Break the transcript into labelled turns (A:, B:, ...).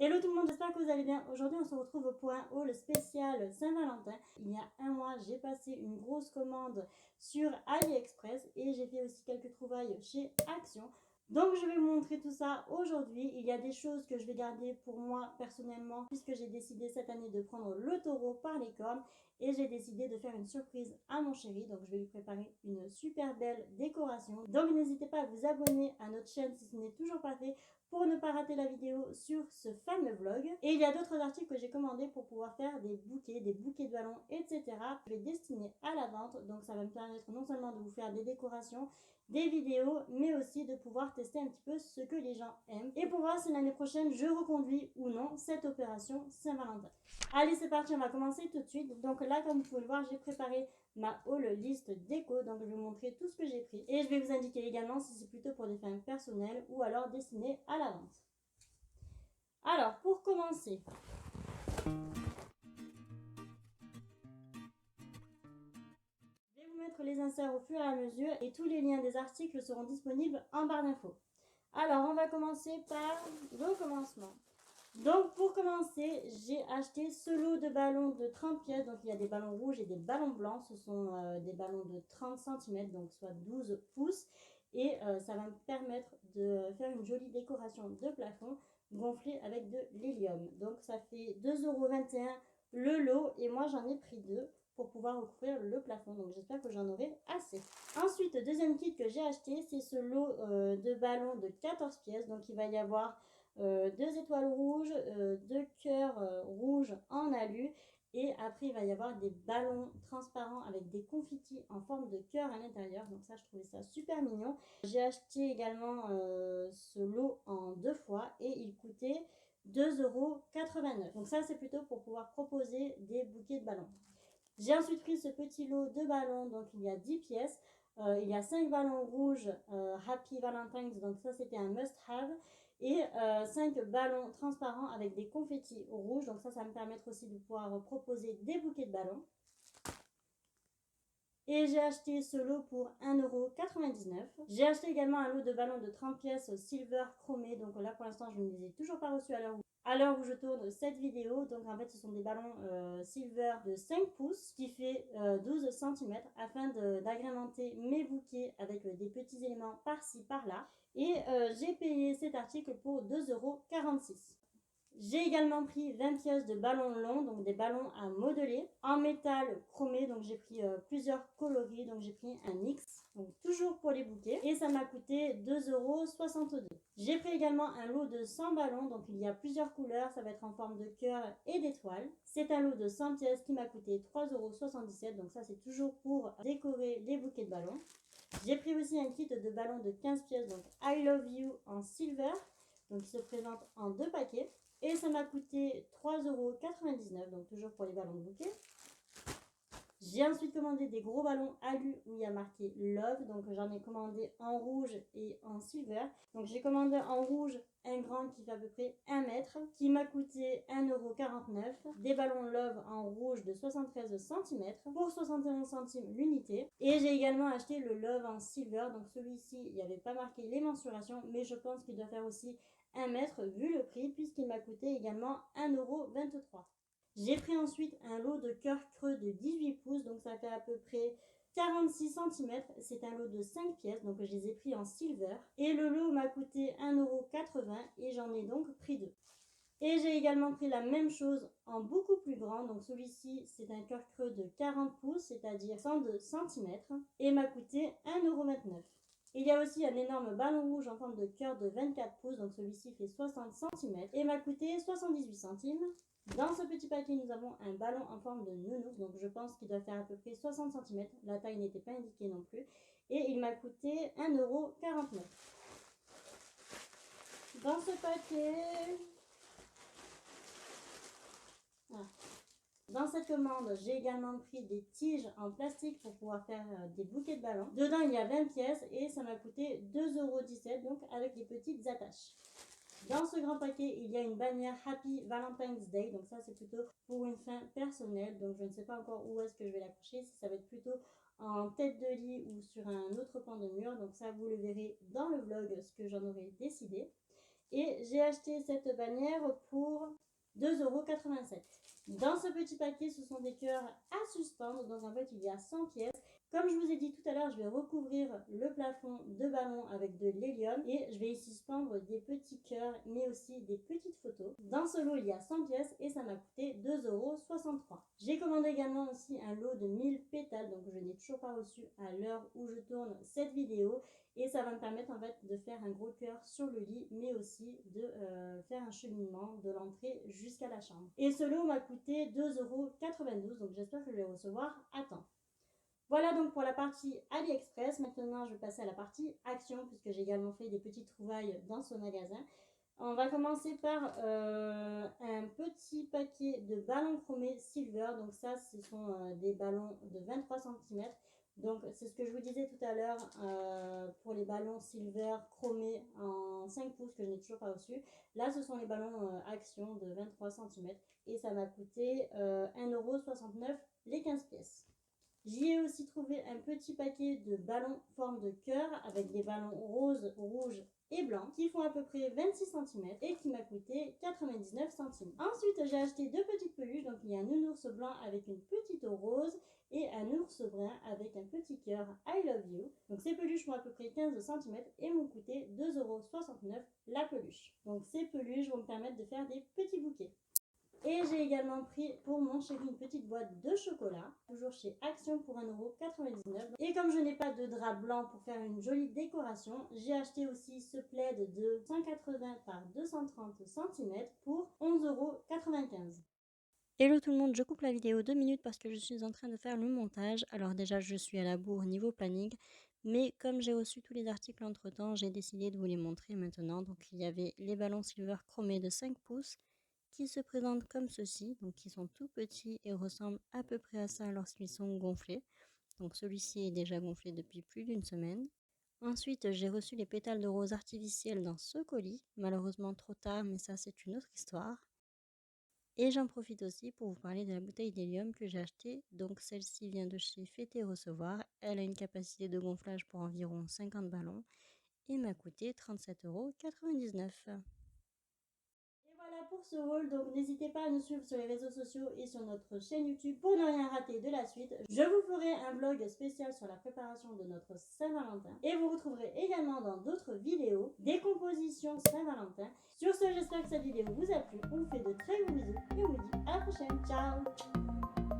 A: Hello tout le monde, j'espère que vous allez bien. Aujourd'hui on se retrouve pour un haul spécial Saint-Valentin. Il y a un mois j'ai passé une grosse commande sur AliExpress et j'ai fait aussi quelques trouvailles chez Action. Donc je vais vous montrer tout ça aujourd'hui. Il y a des choses que je vais garder pour moi personnellement puisque j'ai décidé cette année de prendre le taureau par les cornes et j'ai décidé de faire une surprise à mon chéri. Donc je vais lui préparer une super belle décoration. Donc n'hésitez pas à vous abonner à notre chaîne si ce n'est toujours pas fait pour ne pas rater la vidéo sur ce fameux vlog. Et il y a d'autres articles que j'ai commandés pour pouvoir faire des bouquets de ballons, etc. Je vais destiner à la vente, donc ça va me permettre non seulement de vous faire des décorations, des vidéos, mais aussi de pouvoir tester un petit peu ce que les gens aiment et pour voir si l'année prochaine je reconduis ou non cette opération Saint-Valentin. Allez, c'est parti, on va commencer tout de suite. Donc là, comme vous pouvez le voir, j'ai préparé ma haul liste déco, donc je vais vous montrer tout ce que j'ai pris et je vais vous indiquer également si c'est plutôt pour des fins personnelles ou alors destinées à la vente. Alors pour commencer, je vais vous mettre les inserts au fur et à mesure et tous les liens des articles seront disponibles en barre d'infos. Alors on va commencer par le commencement. Donc pour commencer, j'ai acheté ce lot de ballons de 30 pièces. Donc il y a des ballons rouges et des ballons blancs. Ce sont des ballons de 30 cm, donc soit 12 pouces. Et ça va me permettre de faire une jolie décoration de plafond gonflée avec de l'hélium. Donc ça fait 2,21 € le lot et moi j'en ai pris deux pour pouvoir recouvrir le plafond. Donc j'espère que j'en aurai assez. Ensuite, deuxième kit que j'ai acheté, c'est ce lot de ballons de 14 pièces. Donc il va y avoir 2 étoiles rouges, 2 cœurs rouges en alu et après il va y avoir des ballons transparents avec des confettis en forme de cœur à l'intérieur. Donc ça, je trouvais ça super mignon. J'ai acheté également ce lot en 2 fois et il coûtait 2,89 €. Donc ça, c'est plutôt pour pouvoir proposer des bouquets de ballons. J'ai ensuite pris ce petit lot de ballons, donc il y a 10 pièces. Il y a 5 ballons rouges Happy Valentine's, donc ça c'était un must-have. Et 5 ballons transparents avec des confettis rouges, donc ça va me permettre aussi de pouvoir proposer des bouquets de ballons. Et j'ai acheté ce lot pour 1,99 €. J'ai acheté également un lot de ballons de 30 pièces silver chromé, donc là pour l'instant je ne les ai toujours pas reçus à l'heure où je tourne cette vidéo. Donc en fait ce sont des ballons silver de 5 pouces qui fait 12 cm afin d'agrémenter mes bouquets avec des petits éléments par-ci par-là. Et j'ai payé cet article pour 2,46 €. J'ai également pris 20 pièces de ballons longs, donc des ballons à modeler en métal chromé. Donc j'ai pris plusieurs coloris, donc j'ai pris un X, donc toujours pour les bouquets, et ça m'a coûté 2,62 €. J'ai pris également un lot de 100 ballons, donc il y a plusieurs couleurs, ça va être en forme de cœur et d'étoiles. C'est un lot de 100 pièces qui m'a coûté 3,77 €, donc ça c'est toujours pour décorer les bouquets de ballons. J'ai pris aussi un kit de ballons de 15 pièces, donc I Love You en silver, donc il se présente en 2 paquets. Et ça m'a coûté 3,99 €, donc toujours pour les ballons de bouquet. J'ai ensuite commandé des gros ballons alu où il y a marqué Love. Donc j'en ai commandé en rouge et en silver. Donc j'ai commandé en rouge un grand qui fait à peu près 1 mètre, qui m'a coûté 1,49 €. Des ballons Love en rouge de 73 cm pour 71 centimes l'unité. Et j'ai également acheté le Love en silver. Donc celui-ci, il n'y avait pas marqué les mensurations, mais je pense qu'il doit faire aussi 1 mètre vu le prix, puisqu'il m'a coûté également 1,23 €. J'ai pris ensuite un lot de cœurs creux de 18 pouces, donc ça fait à peu près 46 cm. C'est un lot de 5 pièces, donc je les ai pris en silver. Et le lot m'a coûté 1,80 € et j'en ai donc pris 2. Et j'ai également pris la même chose en beaucoup plus grand. Donc celui-ci, c'est un cœur creux de 40 pouces, c'est-à-dire 102 cm, et m'a coûté 1,29 €. Il y a aussi un énorme ballon rouge en forme de cœur de 24 pouces, donc celui-ci fait 60 cm et m'a coûté 78 centimes. Dans ce petit paquet, nous avons un ballon en forme de nounours, donc je pense qu'il doit faire à peu près 60 cm. La taille n'était pas indiquée non plus. Et il m'a coûté 1,49 €. Dans ce paquet... Dans cette commande, j'ai également pris des tiges en plastique pour pouvoir faire des bouquets de ballons. Dedans, il y a 20 pièces et ça m'a coûté 2,17 €, donc avec des petites attaches. Dans ce grand paquet, il y a une bannière Happy Valentine's Day. Donc ça, c'est plutôt pour une fin personnelle. Donc je ne sais pas encore où est-ce que je vais l'accrocher. Si ça va être plutôt en tête de lit ou sur un autre pan de mur. Donc ça, vous le verrez dans le vlog, ce que j'en aurai décidé. Et j'ai acheté cette bannière pour 2,87 €. Dans ce petit paquet, ce sont des cœurs à suspendre. Donc en fait, il y a 100 pièces. Comme je vous ai dit tout à l'heure, je vais recouvrir le plafond de ballon avec de l'hélium et je vais y suspendre des petits cœurs mais aussi des petites photos. Dans ce lot, il y a 100 pièces et ça m'a coûté 2,63 €. J'ai commandé également aussi un lot de 1000 pétales, donc je n'ai toujours pas reçu à l'heure où je tourne cette vidéo. Et ça va me permettre en fait de faire un gros cœur sur le lit, mais aussi de faire un cheminement de l'entrée jusqu'à la chambre. Et ce lot m'a coûté 2,92 €, donc j'espère que je vais recevoir à temps. Voilà donc pour la partie AliExpress. Maintenant, je vais passer à la partie Action, puisque j'ai également fait des petites trouvailles dans ce magasin. On va commencer par un petit paquet de ballons chromés Silver. Donc ça, ce sont des ballons de 23 cm. Donc c'est ce que je vous disais tout à l'heure pour les ballons Silver chromés en 5 pouces que je n'ai toujours pas reçu. Là, ce sont les ballons Action de 23 cm et ça m'a coûté 1,69 € les 15 pièces. J'y ai aussi trouvé un petit paquet de ballons forme de cœur avec des ballons roses, rouges et blancs qui font à peu près 26 cm et qui m'a coûté 99 centimes. Ensuite, j'ai acheté 2 petites peluches. Donc il y a un nounours blanc avec une petite rose et un ours brun avec un petit cœur I love you. Donc ces peluches font à peu près 15 cm et m'ont coûté 2,69 € la peluche. Donc ces peluches vont me permettre de faire des petits bouquets. Et j'ai également pris pour mon chéri une petite boîte de chocolat, toujours chez Action pour 1,99 €. Et comme je n'ai pas de drap blanc pour faire une jolie décoration, j'ai acheté aussi ce plaid de 180 par 230 cm pour 11,95 €. Hello tout le monde, je coupe la vidéo 2 minutes parce que je suis en train de faire le montage. Alors déjà, je suis à la bourre niveau planning, mais comme j'ai reçu tous les articles entre temps, j'ai décidé de vous les montrer maintenant. Donc il y avait les ballons Silver chromés de 5 pouces qui se présentent comme ceci, donc qui sont tout petits et ressemblent à peu près à ça lorsqu'ils sont gonflés. Donc celui-ci est déjà gonflé depuis plus d'une semaine. Ensuite, j'ai reçu les pétales de rose artificiels dans ce colis, malheureusement trop tard, mais ça c'est une autre histoire. Et j'en profite aussi pour vous parler de la bouteille d'hélium que j'ai achetée. Donc celle-ci vient de chez Fêter Recevoir. Elle a une capacité de gonflage pour environ 50 ballons et m'a coûté 37,99 €. Voilà pour ce haul, donc n'hésitez pas à nous suivre sur les réseaux sociaux et sur notre chaîne YouTube pour ne rien rater de la suite. Je vous ferai un vlog spécial sur la préparation de notre Saint-Valentin et vous retrouverez également dans d'autres vidéos des compositions Saint-Valentin. Sur ce, j'espère que cette vidéo vous a plu. On vous fait de très gros bisous et on vous dit à la prochaine. Ciao!